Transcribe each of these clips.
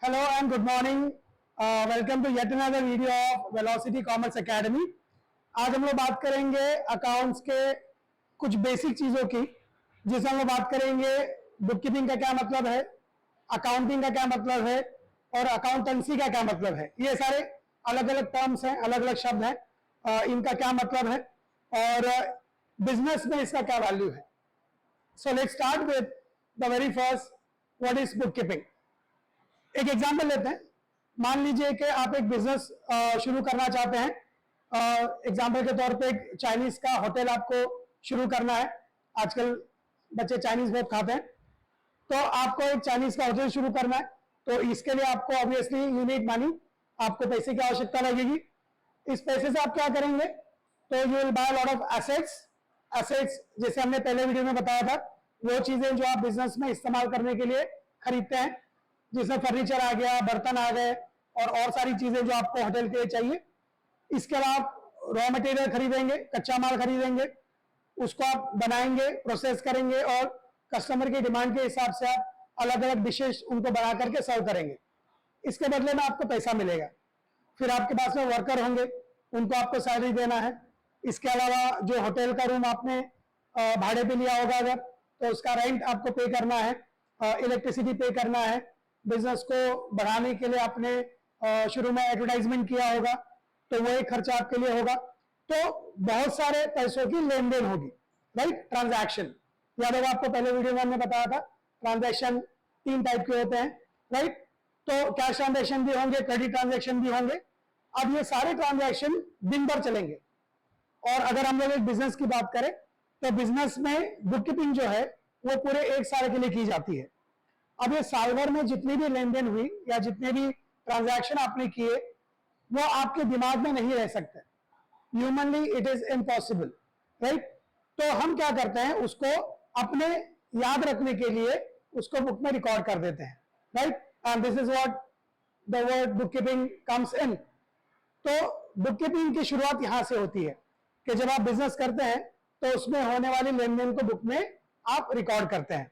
Hello and good morning. Welcome to yet another video of Velocity Commerce Academy. आज हम लोग बात करेंगे अकाउंट्स के कुछ बेसिक चीज़ों की, जिसमें हम लोग बात करेंगे बुक कीपिंग का क्या मतलब है, अकाउंटिंग का क्या मतलब है और अकाउंटेंसी का क्या मतलब है। ये सारे अलग अलग टर्म्स हैं, अलग अलग शब्द हैं, इनका क्या मतलब है और बिजनेस में इसका क्या वैल्यू है। So let's start with the very first, what is book keeping. एक एग्जांपल लेते हैं। मान लीजिए कि आप एक बिजनेस शुरू करना चाहते हैं। एग्जांपल के तौर पे एक चाइनीज का होटल आपको शुरू करना है। आजकल बच्चे चाइनीज बहुत खाते हैं, तो आपको एक चाइनीज का होटल शुरू करना है। तो इसके लिए आपको ऑब्वियसली यू नीड मनी, आपको पैसे की आवश्यकता लगेगी। इस पैसे से आप क्या करेंगे, तो you will by lot of assets. Assets जैसे हमने पहले वीडियो में बताया था, वो चीजें जो आप बिजनेस में इस्तेमाल करने के लिए खरीदते हैं, जिसमें फर्नीचर आ गया, बर्तन आ गए और सारी चीजें जो आपको होटल के लिए चाहिए। इसके अलावा आप रॉ मटेरियल खरीदेंगे, कच्चा माल खरीदेंगे, उसको आप बनाएंगे, प्रोसेस करेंगे और कस्टमर की डिमांड के हिसाब से आप अलग अलग डिशेस उनको बना करके सर्व करेंगे। इसके बदले में आपको पैसा मिलेगा। फिर आपके पास में वर्कर होंगे, उनको आपको सैलरी देना है। इसके अलावा जो होटल का रूम आपने भाड़े पे लिया होगा अगर, तो उसका रेंट आपको पे करना है, इलेक्ट्रिसिटी पे करना है। बिजनेस को बढ़ाने के लिए आपने शुरू में एडवर्टाइजमेंट किया होगा, तो वो एक खर्चा आपके लिए होगा। तो बहुत सारे पैसों की लेन देन होगी, राइट। ट्रांजैक्शन याद होगा आपको, पहले वीडियो में हमने बताया था ट्रांजैक्शन 3 टाइप के होते हैं, राइट। तो कैश ट्रांजैक्शन भी होंगे, क्रेडिट ट्रांजैक्शन भी होंगे। अब ये सारे ट्रांजैक्शन दिन भर चलेंगे। और अगर हम लोग एक बिजनेस की बात करें, तो बिजनेस में बुक कीपिंग जो है वो पूरे 1 साल के लिए की जाती है। अब ये साल भर में जितनी भी लेन देन हुई या जितने भी ट्रांजैक्शन आपने किए, वो आपके दिमाग में नहीं रह सकते। Humanly it is impossible, right. तो हम क्या करते हैं, उसको अपने याद रखने के लिए उसको बुक में रिकॉर्ड कर देते हैं, right. And this is what the word book keeping comes in. तो बुक कीपिंग की शुरुआत यहां से होती है कि जब आप बिजनेस करते हैं तो उसमें होने वाली लेन देन को बुक में आप रिकॉर्ड करते हैं।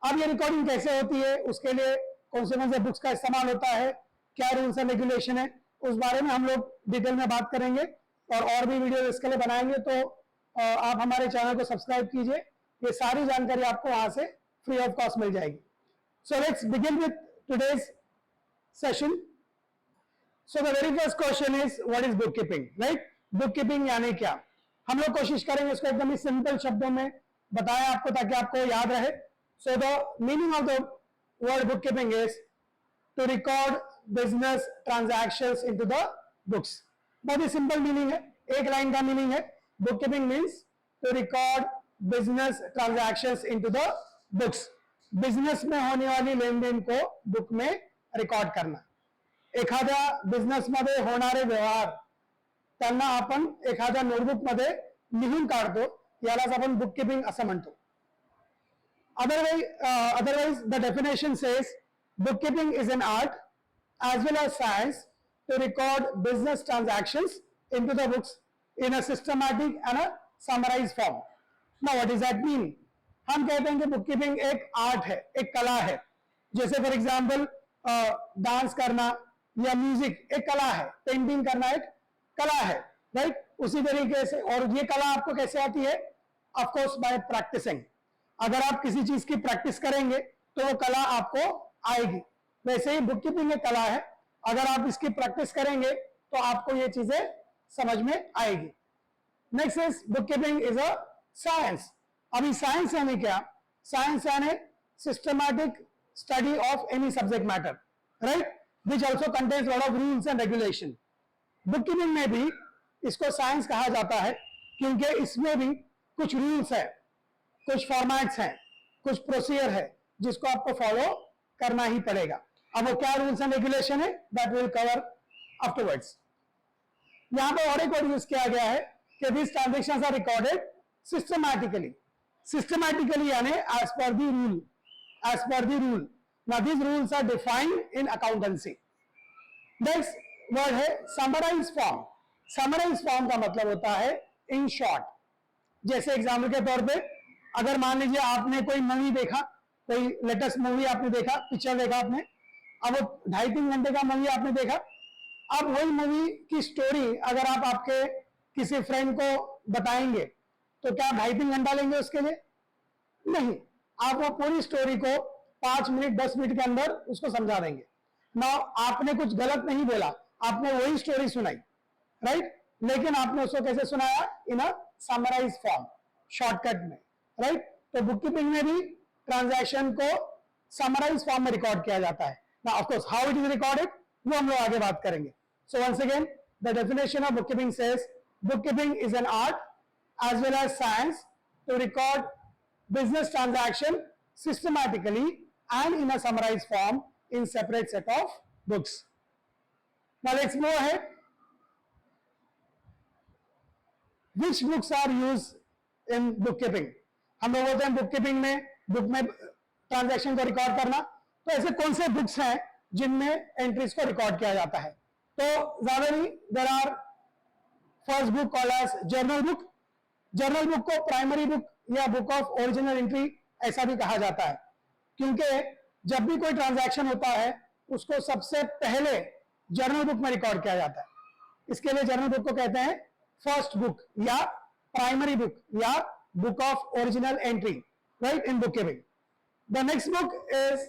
अब ये रिकॉर्डिंग कैसे होती है, उसके लिए कौन से बुक्स का इस्तेमाल होता है, क्या रूल्स एंड रेगुलेशन है, उस बारे में हम लोग डिटेल में बात करेंगे और भी वीडियो इसके लिए बनाएंगे। तो आप हमारे चैनल को सब्सक्राइब कीजिए, ये सारी जानकारी आपको वहां से फ्री ऑफ कॉस्ट मिल जाएगी। So let's begin with today's session. So the very first question is what is book keeping, right. Book keeping यानी क्या। हम लोग कोशिश करेंगे इसको एकदम ही सिंपल शब्दों में बताया आपको, ताकि आपको याद रहे। So the meaning of the word bookkeeping is to record business transactions into the books. बहुत ही सिंपल मीनिंग है, एक लाइन का मीनिंग है। bookkeeping means to record business transactions into the books. Business में होने वाली लेन देन को बुक में रिकॉर्ड करना। एखाद्या बिझनेस मध्ये होणारे व्यवहार त्यांना आपण एखाद्या नोटबुक मध्ये लिहून काढतो, यालाच आपण बुककीपिंग असं म्हणतो। Otherwise, the definition says bookkeeping is an art as well as science to record business transactions into the books in a systematic and a summarized form. Now, what does that mean? हम कहते हैं कि bookkeeping एक art है, एक कला है। जैसे फॉर एग्जाम्पल डांस करना या म्यूजिक एक कला है, पेंटिंग करना एक कला है, राइट। उसी तरीके से, और ये कला आपको कैसे आती है, ऑफकोर्स बाय प्रैक्टिसिंग। अगर आप किसी चीज की प्रैक्टिस करेंगे तो वो कला आपको आएगी। वैसे ही बुककीपिंग एक कला है, अगर आप इसकी प्रैक्टिस करेंगे तो आपको ये चीजें समझ में आएगी। Next is bookkeeping is a science. अभी साइंस यानी क्या, साइंस यानी systematic study of any subject matter, right, which also contains lot of rules and regulation. Bookkeeping में भी इसको साइंस कहा जाता है, क्योंकि इसमें भी कुछ रूल्स है, कुछ फॉर्मेट्स हैं, कुछ प्रोसीजर है जिसको आपको फॉलो करना ही पड़ेगा। अब वो क्या रूल्स एंड रेगुलेशन है, दैट विल कवर आफ्टरवर्ड्स। यहां पर और एक वर्ड यूज किया गया है कि this transactions are recorded systematically. Systematically यानी as per the rule, as per the rule. Now this rules are defined in accountancy. Next word है समराइज फॉर्म। समराइज फॉर्म का मतलब होता है इन शॉर्ट। जैसे एग्जाम्पल के तौर पे, अगर मान लीजिए आपने कोई मूवी देखा, कोई लेटेस्ट मूवी आपने देखा, पिक्चर देखा आपने, अब वो 2.5-3 घंटे का मूवी आपने देखा, अब वही मूवी की स्टोरी अगर आप आपके किसी फ्रेंड को बताएंगे तो क्या 2.5-3 घंटा लेंगे उसके लिए? नहीं, आप वो पूरी स्टोरी को 5 मिनट 10 मिनट के अंदर उसको समझा देंगे ना। आपने कुछ गलत नहीं बोला, आपने वही स्टोरी सुनाई, राइट, लेकिन आपने उसको कैसे सुनाया? इन अ समराइज फॉर्म, शॉर्टकट में, राइट। तो बुक कीपिंग में भी ट्रांजैक्शन को समराइज फॉर्म में रिकॉर्ड किया जाता है ना। Of course how it is recorded वो हम लोग आगे बात करेंगे। So once again the definition of book keeping says book keeping is an art as well as science to record business transaction systematically and in a summarized form in separate set of books. Now let's move ahead. Which books are used in bookkeeping? हम लोग बोलते हैं bookkeeping में book में transaction को record करना, तो ऐसे कौन से बुक्स हैं जिनमें एंट्रीज को रिकॉर्ड किया जाता है? तो ज्यादा नहीं, there are first book called as journal book. Journal book को प्राइमरी बुक या बुक ऑफ ओरिजिनल एंट्री ऐसा भी कहा जाता है, क्योंकि जब भी कोई ट्रांजैक्शन होता है उसको सबसे पहले जर्नल बुक में रिकॉर्ड किया जाता है। इसके लिए जर्नल बुक को कहते हैं फर्स्ट बुक या प्राइमरी बुक या book of original entry, right, in book keeping. The next book is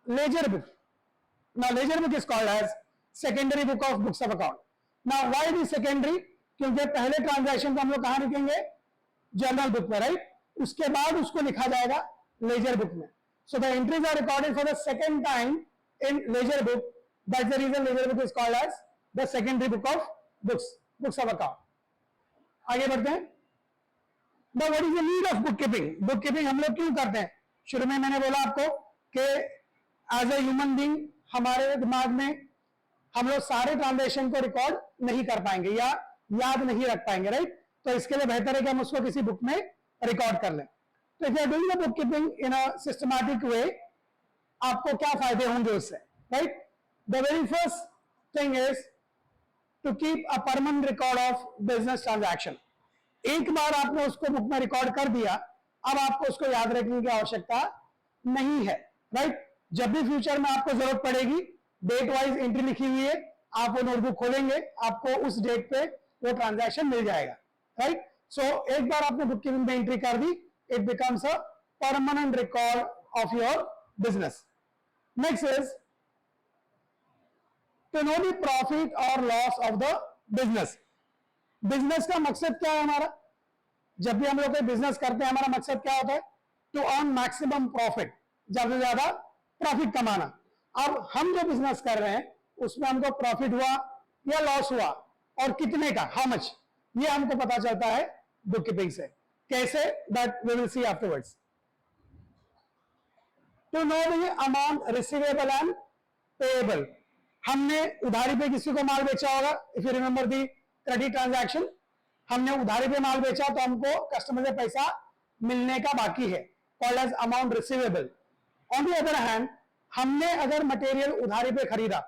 ledger book. Now ledger book is called as secondary book of books of account. Now why is secondary? क्योंकि पहले transaction को हम लोग कहां लिखेंगे? Journal book में, right, उसके बाद उसको लिखा जाएगा लेजर बुक में। So the entries are recorded for the second time in ledger book, that's the reason ledger book is called as the secondary book of books of account. आगे बढ़ते हैं। Now what is the need of bookkeeping? Bookkeeping हम लोग क्यों करते हैं? शुरू में मैंने बोला आपको कि एज ए ह्यूमन बीइंग हमारे दिमाग में हम लोग सारे ट्रांजैक्शन को रिकॉर्ड नहीं कर पाएंगे या याद नहीं रख पाएंगे, राइट। तो इसके लिए बेहतर है कि हम उसको किसी बुक में रिकॉर्ड कर लें। तो if you are doing the book keeping in a systematic way, आपको क्या फायदे होंगे उससे, right. The very first thing is to keep a permanent record of business transaction. एक बार आपने उसको बुक में रिकॉर्ड कर दिया, अब आपको उसको याद रखने की आवश्यकता नहीं है, राइट। जब भी फ्यूचर में आपको जरूरत पड़ेगी, डेट वाइज एंट्री लिखी हुई है, आप वो नोटबुक खोलेंगे, आपको उस डेट पे वो ट्रांजैक्शन मिल जाएगा, राइट। सो एक बार आपने बुक कीपिंग में एंट्री कर दी, it becomes a permanent record of your business. Next is to know the profit और loss of the business. Business का मकसद क्या है हमारा? जब भी हम लोग कोई बिजनेस करते हैं, हमारा मकसद क्या होता है? टू अर्न मैक्सिमम प्रॉफिट, ज्यादा से ज्यादा प्रॉफिट कमाना। अब हम जो बिजनेस कर रहे हैं उसमें हमको प्रॉफिट हुआ या लॉस हुआ और कितने का, हाउ मच, ये हमको पता चलता है बुक कीपिंग से। कैसे? That we will see afterwards. To know the amount receivable and payable. हमने उधारी पे किसी को माल बेचा होगा, if you remember the credit transaction, हमने उधारी पे माल बेचा तो हमको कस्टमर से पैसा मिलने का बाकी है, called as amount receivable. On the other hand, हमने अगर मटेरियल उधारी पे खरीदा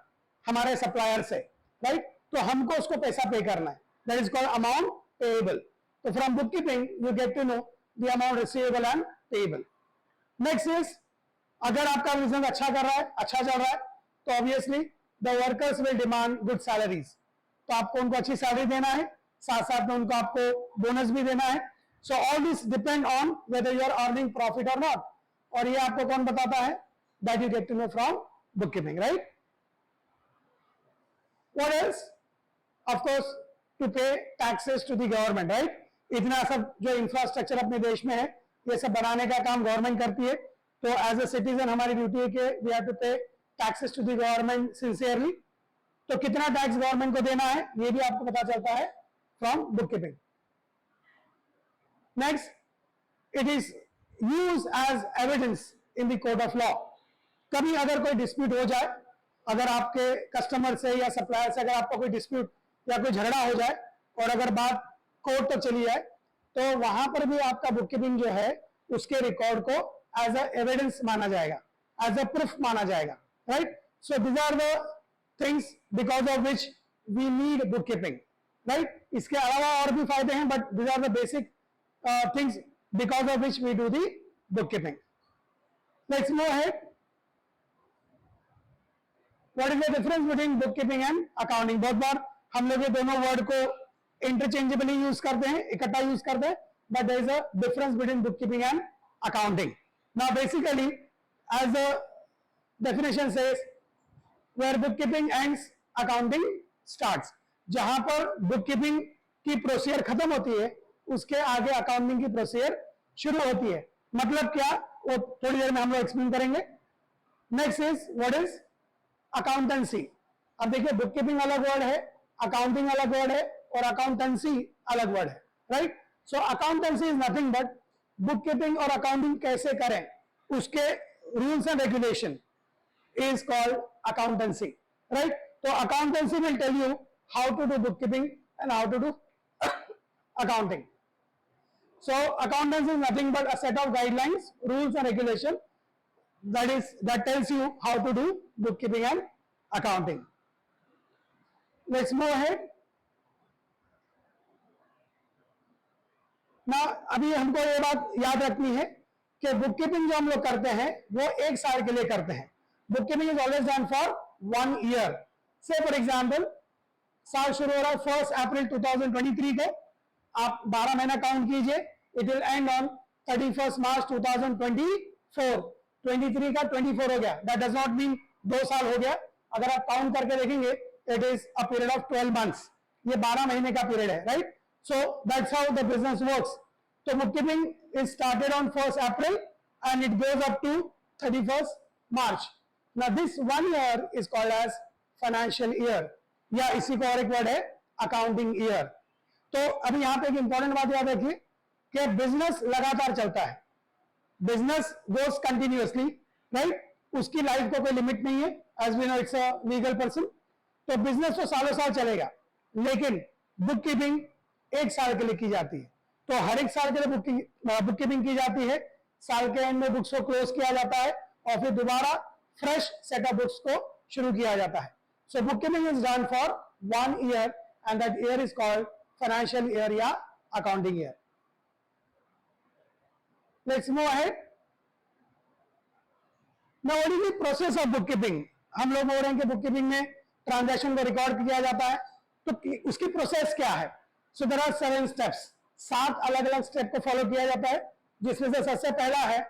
हमारे सप्लायर से, राइट, तो हमको उसको पैसा पे करना है, that is called amount payable. तो from book keeping you get to know the amount receivable and payable. Next is, अगर आपका बिजनेस अच्छा कर रहा है, अच्छा चल रहा है, तो obviously the workers will demand good salaries. तो आपको उनको अच्छी सैलरी देना है, साथ साथ में उनको आपको बोनस भी देना है। So all this depend on whether you are earning profit और नॉट। और ये आपको कौन बताता है? That you get to know from book keeping, right. What else? Of course to pay taxes to the government, right. इतना सब जो इंफ्रास्ट्रक्चर अपने देश में है, ये सब बनाने का काम गवर्नमेंट करती है। तो एज ए सिटीजन हमारी ड्यूटी है कि we have to pay taxes to the government sincerely. तो कितना टैक्स गवर्नमेंट को देना है, ये भी आपको पता चलता है from book keeping. Next, it is use as evidence in the court of law. कभी अगर कोई डिस्प्यूट हो जाए, अगर आपके कस्टमर से या सप्लायर से अगर आपका कोई डिस्प्यूट या कोई झगड़ा हो जाए और अगर बात कोर्ट तक चली जाए, तो वहां पर भी आपका बुक कीपिंग जो है उसके रिकॉर्ड को एज अ एविडेंस माना जाएगा, एज अ प्रूफ माना जाएगा, right. So these are the things because of which we need book keeping, right. इसके अलावा और भी फायदे हैं, but these are the basic things because of which we do the book keeping. Let's move ahead. What is the difference between book keeping and accounting? बहुत बार हम लोग ये दोनों वर्ड को इंटरचेंजेबली यूज करते हैं, इकट्ठा यूज करते हैं, but there is a difference between book keeping and accounting. Now basically as the definition says, where bookkeeping ends, accounting starts. जहां पर बुक कीपिंग की प्रोसीजर खत्म होती है, उसके आगे अकाउंटिंग की प्रोसीजर शुरू होती है. मतलब क्या, वो थोड़ी देर में हम लोग एक्सप्लेन करेंगे. Next is what is accountancy. अब देखिए, बुक कीपिंग अलग वर्ड है, अकाउंटिंग अलग वर्ड है, और अकाउंटेंसी अलग वर्ड है, right? So accountancy is nothing but book keeping और अकाउंटिंग कैसे करें, उसके rules and regulation is called accountancy, right? So accountancy will tell you how to do bookkeeping and how to do accounting. So accountancy is nothing but a set of guidelines, rules and regulation that tells you how to do bookkeeping and accounting. Let's move ahead. Now अभी हमको ये बात याद रखनी है कि bookkeeping जो हम लोग करते हैं वो एक साल के लिए करते हैं. Bookkeeping is always done for 1 year. Say for example, साल शुरू हो रहा है 1 अप्रैल 2023 को, आप 12 महीना काउंट कीजिए, इट विल एंड ऑन 31 मार्च 2024. 23 का 24 हो गया, दैट डज नॉट मीन 2 साल हो गया. अगर आप काउंट करके देखेंगे, it is a period of 12 months. ये 12 महीने का पीरियड है, right? So that's how the business works. तो bookkeeping is started on 1 April and it goes up to 31 March. Now this 1 year is called as financial year, या इसी को और एक वर्ड है accounting year. तो अभी यहाँ पे एक इंपॉर्टेंट बात याद रखिए कि बिजनेस लगातार चलता है, बिजनेस गोस कंटिन्यूअसली, राइट? उसकी लाइफ को कोई लिमिट नहीं है, as we know it's a legal person. तो बिजनेस तो सालों साल चलेगा, लेकिन बुक कीपिंग 1 साल के लिए की जाती है. तो हर एक साल के लिए बुक कीपिंग की जाती है. साल के एंड में बुक्स को क्लोज किया जाता है और फिर दोबारा फ्रेश सेट ऑफ बुक्स को शुरू किया जाता है. So book keeping is done for 1 year and that year is called financial year या accounting year. Let's move ahead. Now what is the process of book keeping? हम लोग बोल रहे हैं कि बुक कीपिंग में ट्रांजैक्शन को रिकॉर्ड किया जाता है, तो उसकी प्रोसेस क्या है? So there are 7 steps. 7 अलग अलग स्टेप को फॉलो किया जाता है, जिसमें से सबसे पहला है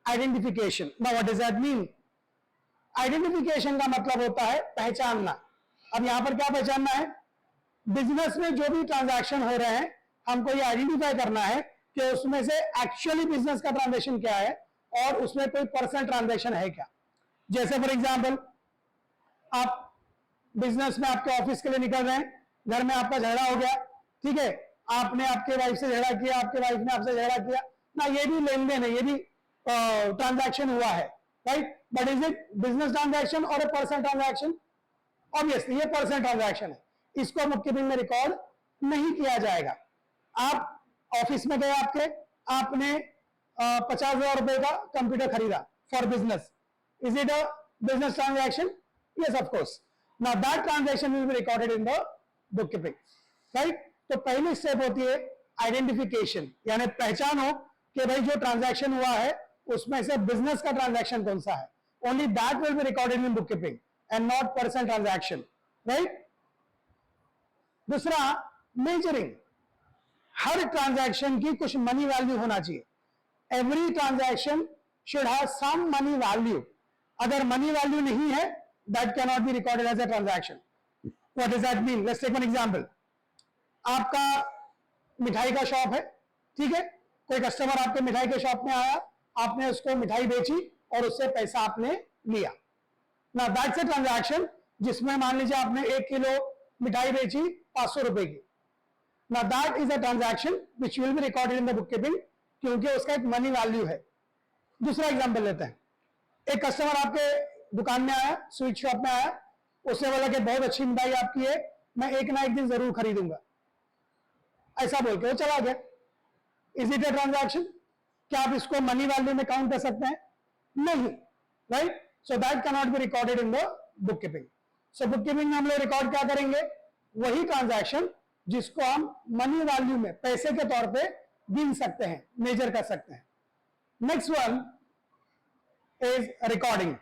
identification. Now what does that mean? Identification का मतलब होता है पहचानना. अब यहां पर क्या पहचानना है? बिजनेस में जो भी ट्रांजैक्शन हो रहे हैं, हमको ये आइडेंटिफाई करना है कि उसमें से एक्चुअली बिजनेस का ट्रांजैक्शन क्या है और उसमें कोई पर्सनल ट्रांजैक्शन है क्या. जैसे फॉर एग्जांपल, आप बिजनेस में आपके ऑफिस के लिए निकल रहे हैं, घर में आपका झगड़ा हो गया, ठीक है, आपने आपके वाइफ से झगड़ा किया, आपके वाइफ ने आपसे झगड़ा किया ना, ये भी लेन देन है, ये भी ट्रांजैक्शन हुआ है, right? But is it business transaction और ए पर्सनल ट्रांजैक्शन? ऑब्वियसली ये पर्सनल ट्रांजैक्शन है, इसको बुक कीपिंग में रिकॉर्ड नहीं किया जाएगा. आप ऑफिस में गए, आपने 50,000 रुपए का कंप्यूटर खरीदा for business. Is it a business transaction? Yes, of course. Now that transaction will be recorded in the book keeping, right? तो पहली स्टेप होती है आइडेंटिफिकेशन, यानी पहचानो कि भाई जो ट्रांजैक्शन हुआ है उसमें से बिजनेस का ट्रांजैक्शन कौन सा है. Only that will be recorded in book keeping and not personal transaction, right? दूसरा, मेजरिंग. हर ट्रांजैक्शन की कुछ मनी वैल्यू होना चाहिए. Every transaction should have some money value. अगर मनी वैल्यू नहीं है, that can not be recorded as a transaction. What does that mean? Let's take one example. आपका मिठाई का शॉप है, ठीक है, कोई कस्टमर आपके मिठाई के शॉप में आया, आपने उसको मिठाई बेची और उससे पैसा आपने लिया. ना दैट्स ए ट्रांजैक्शन, जिसमें मान लीजिए आपने 1 किलो मिठाई बेची 500 रुपए की. ना that is a transaction which will be recorded in the book keeping, क्योंकि उसका एक मनी वैल्यू है. दूसरा एग्जांपल लेते हैं. एक कस्टमर आपके दुकान में आया, स्वीट शॉप में आया, उसने बोला कि बहुत अच्छी मिठाई आपकी है, मैं एक ना एक दिन जरूर खरीदूंगा. ऐसा बोल के वो चला गया. Is it a transaction? क्या आप इसको मनी वैल्यू में काउंट कर सकते हैं? नहीं, right? So that can not be recorded in the book keeping. So book कीपिंग में हम लोग रिकॉर्ड क्या करेंगे? वही ट्रांजैक्शन जिसको हम मनी वैल्यू में पैसे के तौर पे गिन सकते हैं, मेजर कर सकते हैं. Next one is recording.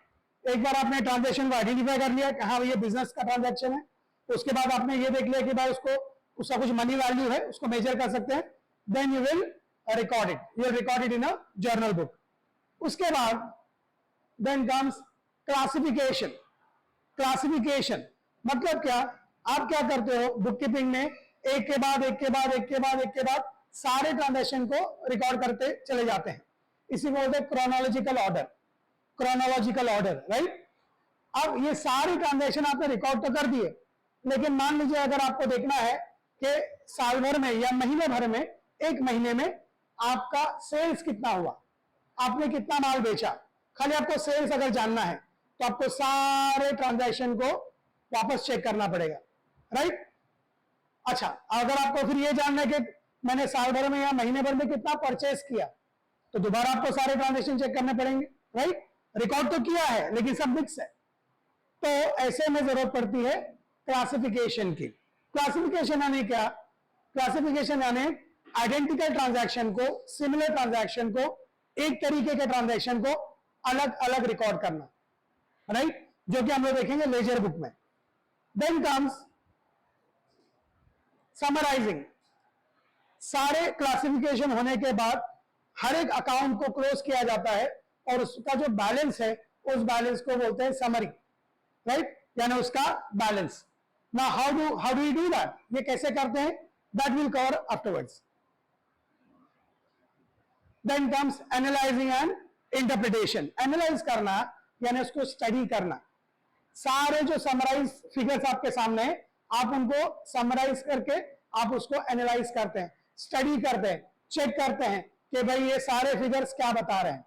एक बार आपने ट्रांजेक्शन को आइडेंटिफाई कर लिया कि हाँ ये बिजनेस का ट्रांजेक्शन है, उसके बाद आपने ये देख लिया कि भाई उसका कुछ मनी वैल्यू है, उसको मेजर कर सकते हैं, then you will record it, you will record it in a journal book. उसके बाद देन कम्स क्लासिफिकेशन। क्लासिफिकेशन मतलब क्या, आप क्या करते हो बुक कीपिंग में, एक के बाद एक के बाद एक के बाद एक के बाद सारे ट्रांजेक्शन को रिकॉर्ड करते चले जाते हैं, इसी को बोलते हैं chronological order. Chronological order, right. अब ये सारी ट्रांजेक्शन आपने रिकॉर्ड तो कर दिए, लेकिन मान लीजिए अगर आपको देखना है कि साल भर में या महीने भर में, एक महीने में आपका सेल्स कितना हुआ, आपने कितना माल बेचा, खाली आपको सेल्स अगर जानना है तो आपको सारे ट्रांजैक्शन को वापस चेक करना पड़ेगा, राइट। अच्छा, अगर आपको फिर ये जानना है कि मैंने साल भर में या महीने भर में कितना परचेस किया, तो दोबारा आपको सारे ट्रांजैक्शन चेक करने पड़ेंगे, राइट। रिकॉर्ड तो किया है लेकिन सब मिक्स है, तो ऐसे में जरूरत पड़ती है क्लासिफिकेशन की। क्लासिफिकेशन यानी क्या, क्लासिफिकेशन यानी आइडेंटिकल ट्रांजैक्शन को, सिमिलर ट्रांजैक्शन को, एक तरीके के ट्रांजैक्शन को अलग अलग रिकॉर्ड करना, राइट, जो कि हम लोग देखेंगे लेजर बुक में। Then comes summarising. सारे क्लासिफिकेशन होने के बाद हर एक अकाउंट को क्लोज किया जाता है और उसका जो बैलेंस है उस बैलेंस को बोलते हैं समरी, राइट, यानी उसका बैलेंस। Now how do you do that, ये कैसे करते हैं, that will cover afterwards. Then comes analysing and interpretation. Analyse करना यानी उसको स्टडी करना। सारे जो समराइज फिगर्स आपके सामने हैं, आप उनको समराइज करके आप उसको एनालाइज करते हैं, स्टडी करते हैं, चेक करते हैं कि भाई ये सारे फिगर्स क्या बता रहे हैं,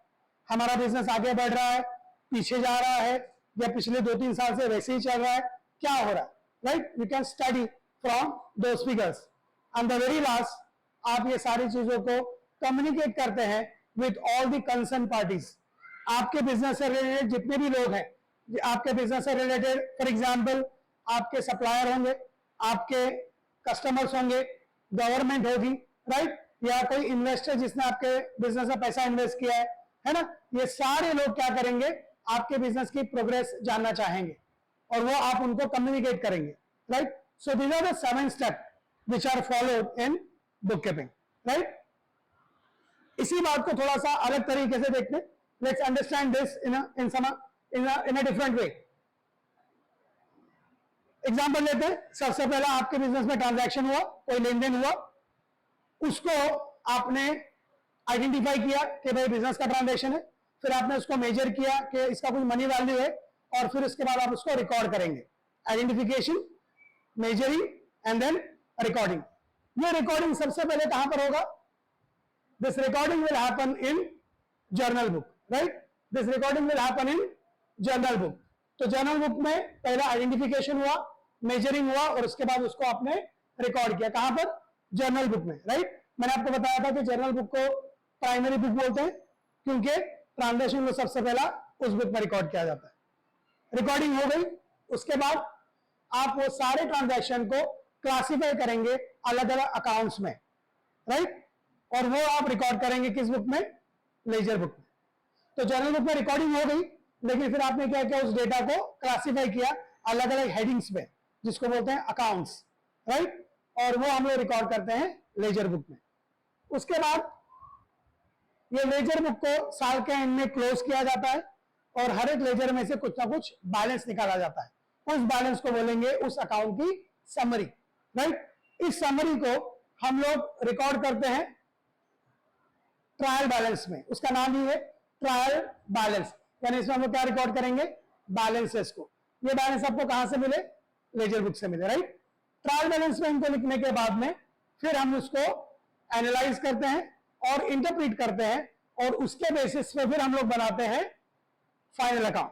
हमारा बिजनेस आगे बढ़ रहा है, पीछे जा रहा है, या पिछले 2-3 साल से वैसे ही चल रहा है, क्या हो रहा है, right. You can study from those figures. And the very last आप ये सारी चीजों को कम्युनिकेट करते हैं with all the concern parties. आपके बिजनेस से रिलेटेड जितने भी लोग हैं, आपके बिजनेस से रिलेटेड, फॉर एग्जाम्पल आपके सप्लायर होंगे, आपके कस्टमर्स होंगे, गवर्नमेंट होगी, राइट, या कोई इन्वेस्टर जिसने आपके बिजनेस में पैसा इन्वेस्ट किया है ना, ये सारे लोग क्या करेंगे, आपके बिजनेस की प्रोग्रेस जानना चाहेंगे और वो आप उनको कम्युनिकेट करेंगे, right. So these are the 7 step which are followed in book keeping, right. इसी बात को थोड़ा सा अलग तरीके से देखते हैं। Let's understand this in a different way. Example लेते हैं। सबसे पहला आपके बिजनेस में ट्रांजैक्शन हुआ, कोई लेन देन हुआ, उसको आपने आइडेंटिफाई किया कि भाई बिजनेस का ट्रांजैक्शन है, फिर आपने उसको मेजर किया कि इसका कोई मनी वैल्यू है, और फिर उसके बाद आप उसको रिकॉर्ड करेंगे। Identification, measuring and then recording. ये रिकॉर्डिंग सबसे पहले कहां पर होगा, this recording will happen in journal book, right, this recording will happen in journal book. तो जर्नल बुक में पहला आइडेंटिफिकेशन हुआ, मेजरिंग हुआ, और उसके बाद उसको आपने रिकॉर्ड किया, कहां पर, जर्नल बुक में, राइट। मैंने आपको बताया था कि जर्नल बुक को प्राइमरी बुक बोलते हैं क्योंकि ट्रांजैक्शन को सबसे पहला उस बुक में रिकॉर्ड किया जाता है। रिकॉर्डिंग हो गई, उसके बाद आप वो सारे ट्रांजैक्शन को क्लासिफाई करेंगे अलग अलग अकाउंट्स में, राइट, और वो आप रिकॉर्ड करेंगे किस बुक में, लेजर बुक में। तो जर्नल बुक में रिकॉर्डिंग हो गई, लेकिन फिर आपने क्या किया, उस डेटा को क्लासिफाई किया अलग अलग हेडिंग्स में, जिसको बोलते हैं अकाउंट्स, राइट, और वो हम लोग रिकॉर्ड करते हैं लेजर बुक में। उसके बाद ये लेजर बुक को साल के एंड में क्लोज किया जाता है और हर एक लेजर में से कुछ ना कुछ बैलेंस निकाला जाता है, उस बैलेंस को बोलेंगे उस अकाउंट की समरी, राइट। इस समरी को हम लोग रिकॉर्ड करते हैं ट्रायल बैलेंस में, उसका नाम ही है ट्रायल बैलेंस, यानी इसमें हम लोग क्या रिकॉर्ड करेंगे, बैलेंसेस को। ये बैलेंस आपको कहां से मिले, लेजर बुक से मिले, राइट। ट्रायल बैलेंस में इनको लिखने के बाद में फिर हम उसको एनालाइज करते हैं और इंटरप्रीट करते हैं, और उसके बेसिस पे फिर हम लोग बनाते हैं final account.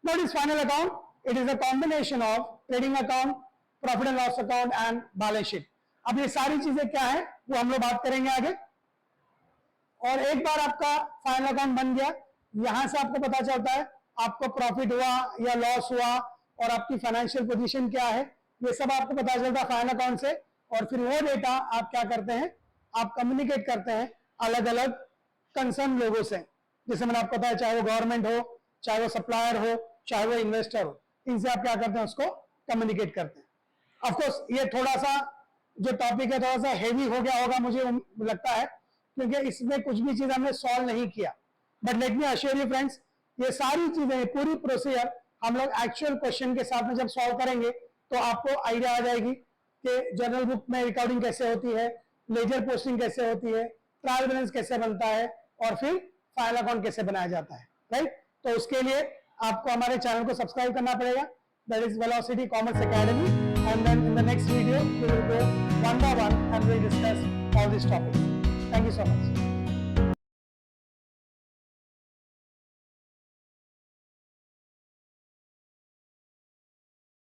What is final account, it is a combination of trading account, profit and loss account and balance sheet. अब ये सारी चीजें क्या है वो हम लोग बात करेंगे आगे। और एक बार आपका फाइनल अकाउंट बन गया, यहां से आपको पता चलता है आपको प्रॉफिट हुआ या लॉस हुआ और आपकी फाइनेंशियल पोजीशन क्या है, ये सब आपको पता चलता है फाइनल अकाउंट से। और फिर वो डेटा आप क्या करते हैं, आप कम्युनिकेट करते हैं अलग अलग कंसर्न लोगों से, जैसे मैंने आपको बताया, चाहे वो गवर्नमेंट हो चाहे वो सप्लायर हो, चाहे वो इन्वेस्टर हो, इनसे आप क्या करते हैं, उसको कम्युनिकेट करते हैं। ऑफकोर्स ये थोड़ा सा जो टॉपिक है थोड़ा सा हेवी हो गया होगा मुझे लगता है, क्योंकि इसमें कुछ भी चीज हमने सॉल्व नहीं किया, but let me assure you friends, ये सारी चीजें, पूरी प्रोसीजर हम लोग एक्चुअल क्वेश्चन के साथ में जब सॉल्व करेंगे तो आपको आइडिया आ जाएगी कि जर्नल बुक में रिकॉर्डिंग कैसे होती है, लेजर पोस्टिंग कैसे होती है, ट्रायल बैलेंस कैसे बनता है, और फिर फाइल अकाउंट कैसे बनाया जाता है, राइट। तो उसके लिए आपको हमारे चैनल को सब्सक्राइब करना पड़ेगा, that is velocity commerce academy, and then in the next video we will go one by one and we'll discuss all these topics. Thank you so much.